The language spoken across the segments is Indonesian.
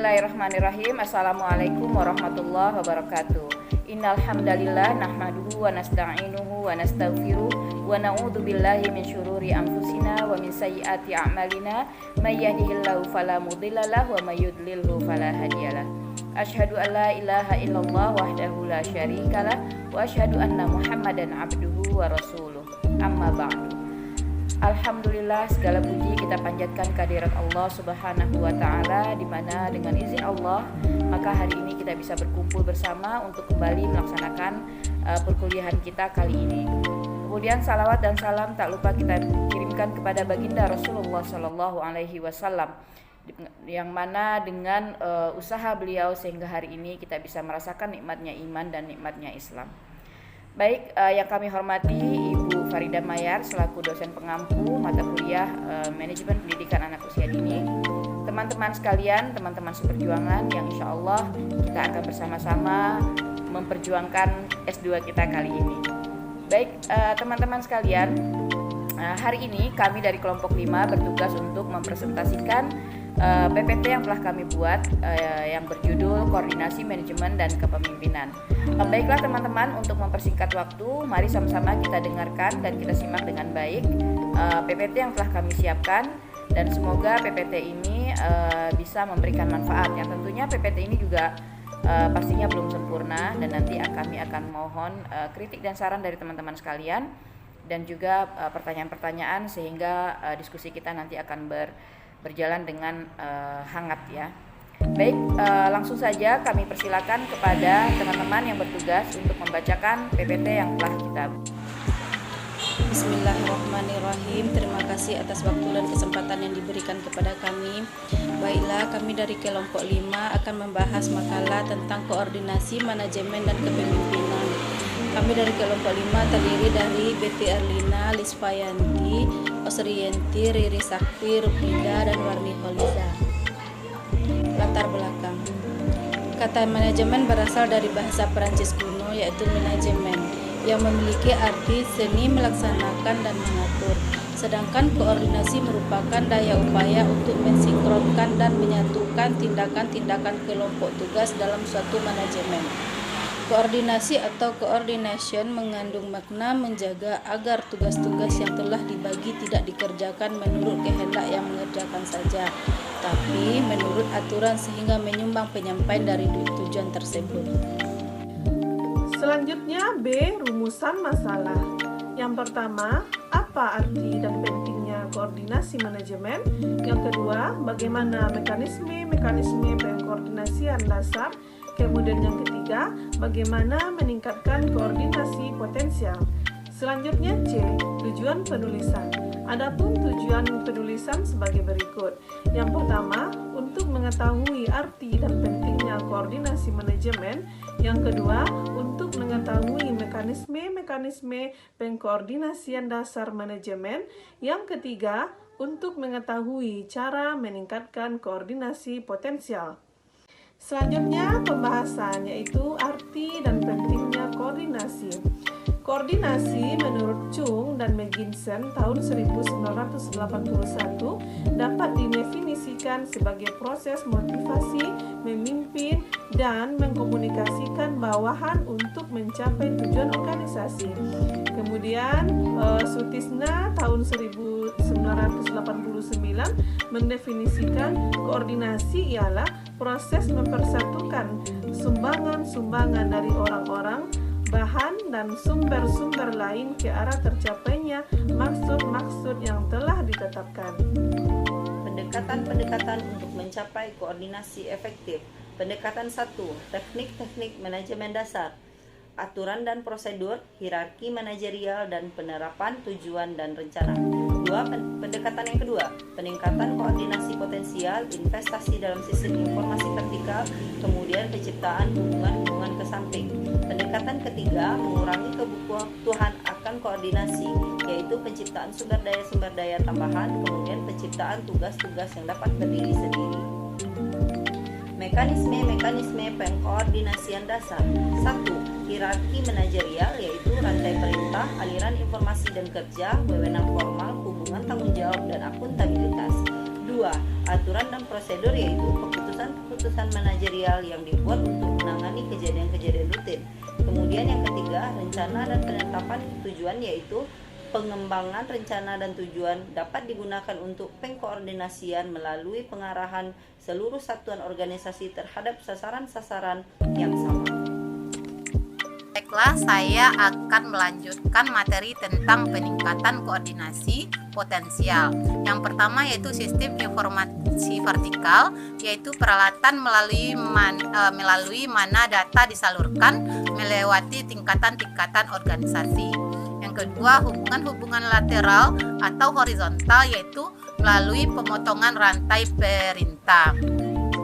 Bismillahirrahmanirrahim. Assalamualaikum warahmatullahi wabarakatuh. Innal hamdalillah nahmaduhu wa nasta'inuhu wa nastaghfiruh wa na'udzu billahi min syururi anfusina wa min sayyiati a'malina may yahdihillahu fala mudilla lahu wa may yudlilhu fala hadiyalah. Asyhadu an la ilaha illallah wahdahu la syarikalah wa asyhadu anna Muhammadan abduhu wa rasuluh. Amma ba'du. Alhamdulillah, segala puji kita panjatkan kehadirat Allah Subhanahu wa taala, di mana dengan izin Allah maka hari ini kita bisa berkumpul bersama untuk kembali melaksanakan perkuliahan kita kali ini. Kemudian salawat dan salam tak lupa kita kirimkan kepada baginda Rasulullah Shallallahu Alaihi Wasallam, yang mana dengan usaha beliau sehingga hari ini kita bisa merasakan nikmatnya iman dan nikmatnya Islam. Baik, yang kami hormati Ibu Farida Mayar selaku dosen pengampu mata kuliah Manajemen Pendidikan Anak Usia Dini. Teman-teman sekalian, teman-teman seperjuangan yang insya Allah kita akan bersama-sama memperjuangkan S2 kita kali ini. Baik, teman-teman sekalian, hari ini kami dari kelompok 5 bertugas untuk mempresentasikan PPT yang telah kami buat yang berjudul Koordinasi Manajemen dan Kepemimpinan. Baiklah teman-teman, untuk mempersingkat waktu, mari sama-sama kita dengarkan dan kita simak dengan baik PPT yang telah kami siapkan, dan semoga PPT ini bisa memberikan manfaat. Yang tentunya PPT ini juga pastinya belum sempurna, dan nanti kami akan mohon kritik dan saran dari teman-teman sekalian, dan juga pertanyaan-pertanyaan sehingga diskusi kita nanti akan berjalan dengan hangat ya. Baik, langsung saja kami persilakan kepada teman-teman yang bertugas untuk membacakan PPT yang telah kita. Bismillahirrahmanirrahim. Terima kasih atas waktu dan kesempatan yang diberikan kepada kami. Baiklah, kami dari kelompok 5 akan membahas makalah tentang koordinasi manajemen dan kepemimpinan. Kami dari kelompok 5 terdiri dari Betty Erlina, Lispayanti, Osrienti, Riri Sakti, Rupida, dan Warni Holiza. Latar belakang. Kata manajemen berasal dari bahasa Perancis kuno, yaitu manajemen, yang memiliki arti seni melaksanakan dan mengatur. Sedangkan koordinasi merupakan daya upaya untuk mensinkronkan dan menyatukan tindakan-tindakan kelompok tugas dalam suatu manajemen. Koordinasi atau coordination mengandung makna menjaga agar tugas-tugas yang telah dibagi tidak dikerjakan menurut kehendak yang mengerjakan saja, tapi menurut aturan sehingga menyumbang penyampaian dari tujuan tersebut. Selanjutnya B. Rumusan masalah. Yang pertama, apa arti dan pentingnya koordinasi manajemen? Yang kedua, bagaimana mekanisme pengkoordinasian dasar? Kemudian yang ketiga, bagaimana meningkatkan koordinasi potensial. Selanjutnya C. Tujuan penulisan. Adapun tujuan penulisan sebagai berikut. Yang pertama, untuk mengetahui arti dan pentingnya koordinasi manajemen. Yang kedua, untuk mengetahui mekanisme pengkoordinasian dasar manajemen. Yang ketiga, untuk mengetahui cara meningkatkan koordinasi potensial. Selanjutnya pembahasan, yaitu arti dan pentingnya koordinasi. Koordinasi menurut Chung dan McGinson tahun 1981 dapat didefinisikan sebagai proses motivasi, memimpin, dan mengkomunikasikan bawahan untuk mencapai tujuan organisasi. Kemudian Sutisna tahun 1989 mendefinisikan koordinasi ialah proses mempersatukan sumbangan-sumbangan dari orang-orang, bahan, dan sumber-sumber lain ke arah tercapainya maksud-maksud yang telah ditetapkan. Pendekatan-pendekatan untuk mencapai koordinasi efektif. Pendekatan 1. Teknik-teknik manajemen dasar. Aturan dan prosedur, hierarki manajerial, dan penerapan tujuan dan rencana. 2. Pendekatan yang kedua, peningkatan koordinasi potensial, investasi dalam sistem informasi vertikal, kemudian penciptaan hubungan-hubungan ke samping. Pendekatan ketiga, mengurangi kebutuhan akan koordinasi, yaitu penciptaan sumber daya tambahan, kemudian penciptaan tugas-tugas yang dapat berdiri sendiri. Mekanisme pengkoordinasian dasar. 1. Hierarki manajerial, yaitu rantai perintah, aliran informasi dan kerja, wewenang formal, hubungan tanggung jawab dan akuntabilitas. 2. Aturan dan prosedur, yaitu keputusan keputusan-keputusan manajerial yang dibuat untuk menangani kejadian-kejadian rutin. Kemudian yang ketiga, rencana dan penetapan tujuan, yaitu pengembangan rencana dan tujuan dapat digunakan untuk pengkoordinasian melalui pengarahan seluruh satuan organisasi terhadap sasaran-sasaran yang sama. Baiklah, saya akan melanjutkan materi tentang peningkatan koordinasi potensial. Yang pertama yaitu sistem informasi vertikal, yaitu peralatan melalui mana data disalurkan melewati tingkatan-tingkatan organisasi. Yang kedua, hubungan-hubungan lateral atau horizontal, yaitu melalui pemotongan rantai perintah.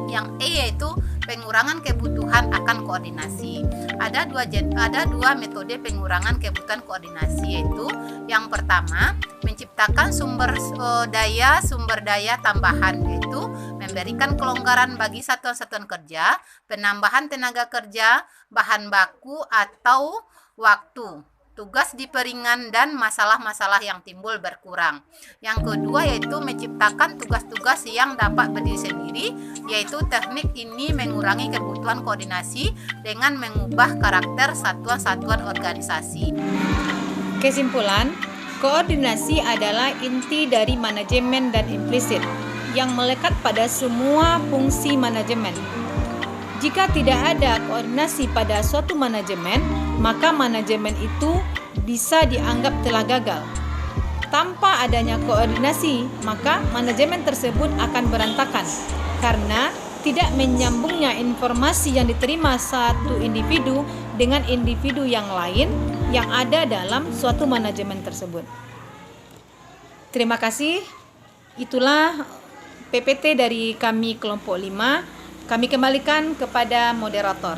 Yang E yaitu pengurangan kebutuhan akan koordinasi. Ada dua metode pengurangan kebutuhan koordinasi, yaitu yang pertama menciptakan sumber daya tambahan, yaitu memberikan kelonggaran bagi satuan-satuan kerja, penambahan tenaga kerja, bahan baku atau waktu. Tugas diperingan dan masalah-masalah yang timbul berkurang. Yang kedua yaitu menciptakan tugas-tugas yang dapat berdiri sendiri, yaitu teknik ini mengurangi kebutuhan koordinasi dengan mengubah karakter satuan-satuan organisasi. Kesimpulan, koordinasi adalah inti dari manajemen dan implisit yang melekat pada semua fungsi manajemen. Jika tidak ada koordinasi pada suatu manajemen, maka manajemen itu bisa dianggap telah gagal. Tanpa adanya koordinasi, maka manajemen tersebut akan berantakan karena tidak menyambungnya informasi yang diterima satu individu dengan individu yang lain yang ada dalam suatu manajemen tersebut. Terima kasih. Itulah PPT dari kami kelompok 5. Kami kembalikan kepada moderator.